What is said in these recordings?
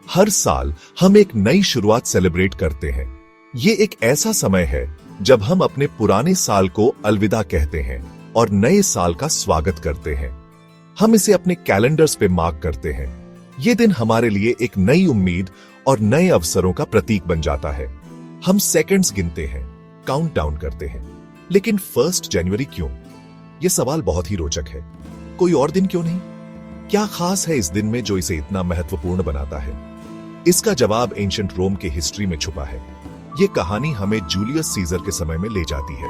हर साल हम एक नई शुरुआत सेलिब्रेट करते हैं। ये एक ऐसा समय है जब हम अपने पुराने साल को अलविदा कहते हैं और नए साल का स्वागत करते हैं। हम इसे अपने कैलेंडर्स पे मार्क करते हैं। ये दिन हमारे लिए एक नई उम्मीद और नए अवसरों का प्रतीक बन जाता है। हम सेकंड्स गिनते हैं, काउंट डाउन करते हैं। लेकिन 1 जनवरी क्यों? यह सवाल बहुत ही रोचक है। कोई और दिन क्यों नहीं? क्या खास है इस दिन में जो इसे इतना महत्वपूर्ण बनाता है? इसका जवाब एंशिएंट रोम के हिस्ट्री में छुपा है। यह कहानी हमें जूलियस सीजर के समय में ले जाती है।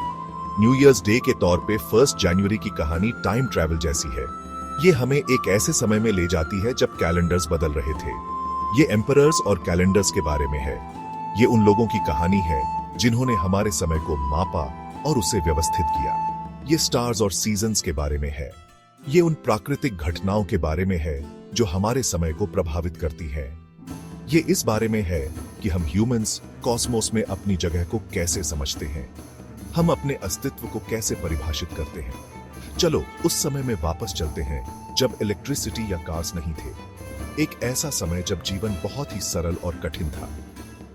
न्यू ईयर्स डे के तौर पे 1 जनवरी की कहानी टाइम ट्रैवल जैसी है। ये हमें एक ऐसे समय में ले जाती है जब कैलेंडर्स बदल रहे थे। ये एम्परर्स और कैलेंडर्स के बारे में है। ये उन लोगों की कहानी है जिन्होंने हमारे समय को मापा और उसे व्यवस्थित किया। ये स्टार्स और सीजन्स के बारे में है। ये उन प्राकृतिक घटनाओं के बारे में है जो हमारे समय को प्रभावित करती है। ये इस बारे में है कि हम ह्यूमंस कॉस्मोस में अपनी जगह को कैसे समझते हैं, हम अपने अस्तित्व को कैसे परिभाषित करते हैं। चलो उस समय में वापस चलते हैं जब इलेक्ट्रिसिटी या कार्स नहीं थे। एक ऐसा समय जब जीवन बहुत ही सरल और कठिन था।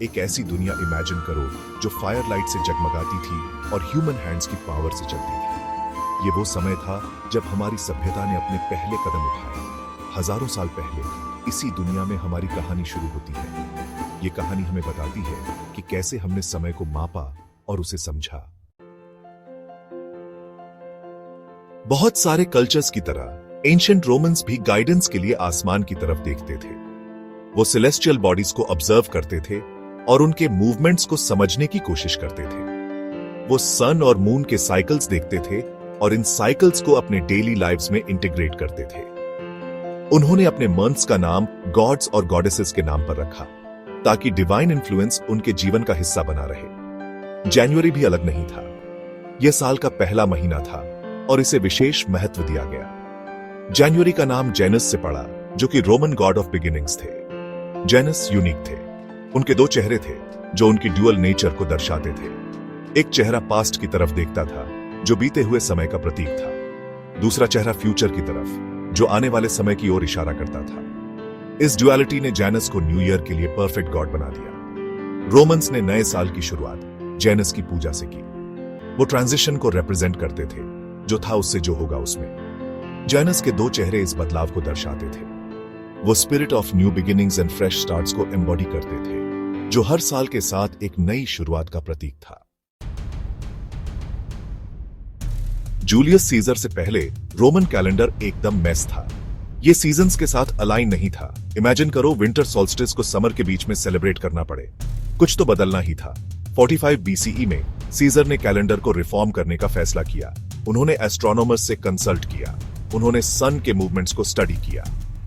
एक ऐसी दुनिया इमेजिन करो जो फायर लाइट से जगमगाती थी और ह्यूमन हैंड्स की पावर से चलती थी। ये वो समय था जब हमारी सभ्यता ने अपने पहले कदम उठाए। हजारों साल पहले इसी दुनिया में हमारी कहानी शुरू होती है। ये कहानी हमें बताती है कि कैसे हमने समय को मापा और उसे समझा। बहुत सारे कल्चर्स की तरह एंशिएंट रोमन्स भी गाइडेंस के लिए आसमान की तरफ देखते थे। वो सेलेस्टियल बॉडीज को ऑब्जर्व करते थे और उनके मूवमेंट्स को समझने की कोशिश करते थे। वो सन और मून के साइकिल्स देखते थे और इन साइकिल्स को अपने डेली लाइव्स में इंटीग्रेट करते थे। उन्होंने अपने मंथ्स का नाम गॉड्स और गॉडेसेस के नाम पर रखा ताकि डिवाइन इन्फ्लुएंस उनके जीवन का हिस्सा बना रहे। जनवरी भी अलग नहीं था। यह साल का पहला महीना था और इसे विशेष महत्व दिया गया। जनवरी का नाम जेनस से पड़ा, जो कि रोमन गॉड ऑफ बिगिनिंग्स थे। जेनस यूनिक थे। उनके 2 चेहरे थे जो उनकी ड्यूअल नेचर को दर्शाते थे। एक चेहरा पास्ट की तरफ देखता था, जो बीते हुए समय का प्रतीक था। दूसरा चेहरा फ्यूचर की तरफ, जो आने वाले समय की ओर इशारा करता था। इस ड्युअलिटी ने जेनस को न्यू ईयर के लिए परफेक्ट गॉड बना दिया। रोमन्स ने नए साल की शुरुआत जेनस की पूजा से की। वो ट्रांजिशन को रिप्रेजेंट करते थे, जो था उससे जो होगा उसमें। जेनस के 2 चेहरे इस बदलाव को दर्शाते थे। वो spirit of new beginnings and fresh starts को एम्बॉडी करते थे, जो हर साल के साथ एक नई शुरुआत का प्रतीक था। जूलियस सीजर से पहले रोमन कैलेंडर एकदम मेस था। ये सीजन्स के साथ अलाइन नहीं था। इमेजिन करो विंटर सोल्स्टिस को समर के बीच में सेलिब्रेट करना पड़े। कुछ तो बदलना ही था। 45 बीसीई में सीजर ने कैलेंडर को रिफॉर्म करने का फैसला किया। उन्होंने एस्ट्रोनॉमर्स से कंसल्ट किया। उन्होंने सन के मूवमेंट्स को स्टडी किया।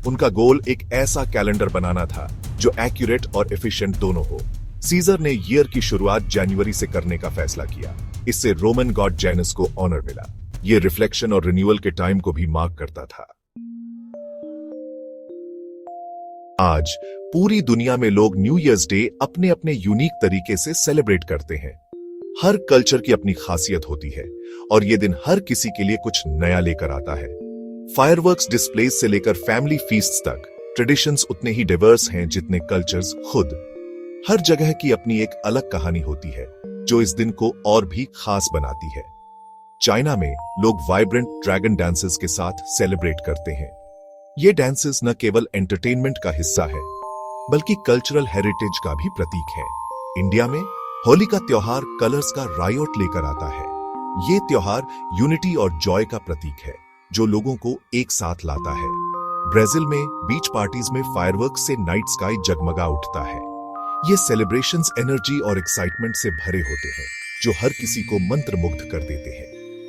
उनका गोल एक ऐसा कैलेंडर बनाना था जो एक्यूरेट और एफिशिएंट दोनों हो। सीजर ने ईयर की शुरुआत जनवरी से करने का फैसला किया। इससे रोमन गॉड जेनस को ऑनर मिला। ये रिफ्लेक्शन और रिन्यूअल के टाइम को भी मार्क करता था। आज पूरी दुनिया में लोग न्यू ईयर्स डे अपने अपने यूनिक तरीके से सेलिब्रेट करते हैं। हर कल्चर की अपनी खासियत होती है और ये दिन हर किसी के लिए कुछ नया लेकर आता है। फायरवर्क्स डिस्प्लेज से लेकर फैमिली फीस्ट्स तक ट्रेडिशंस उतने ही डिवर्स हैं जितने कल्चर्स खुद। हर जगह की अपनी एक अलग कहानी होती है जो इस दिन को और भी खास बनाती है। चाइना में लोग वाइब्रेंट ड्रैगन डांसेस के साथ सेलिब्रेट करते हैं। ये डांसेस न केवल एंटरटेनमेंट का हिस्सा है, बल्कि कल्चरल हेरिटेज का भी प्रतीक है। इंडिया में होली का त्योहार कलर्स का रायोट लेकर आता है। ये त्योहार यूनिटी और जॉय का प्रतीक है जो लोगों को एक साथ लाता है। ब्राजील में बीच पार्टीज में फायरवर्क्स से नाइट स्काई जगमगा उठता है। ये सेलिब्रेशंस एनर्जी और एक्साइटमेंट से भरे होते हैं जो हर किसी को मंत्रमुग्ध कर देते हैं।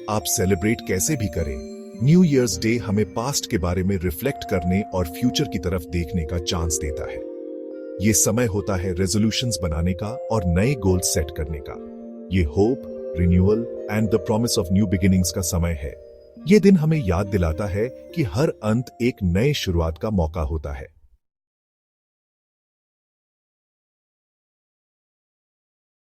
आप सेलिब्रेट कैसे भी करें, न्यू ईयर्स डे हमें पास्ट के बारे में रिफ्लेक्ट करने और फ्यूचर की तरफ देखने का चांस देता है। ये समय होता है रेजोल्यूशंस बनाने का और नए गोल्स सेट करने का। ये hope, renewal and the promise of new beginnings का समय है। ये दिन हमें याद दिलाता है कि हर अंत एक नए शुरुआत का मौका होता है।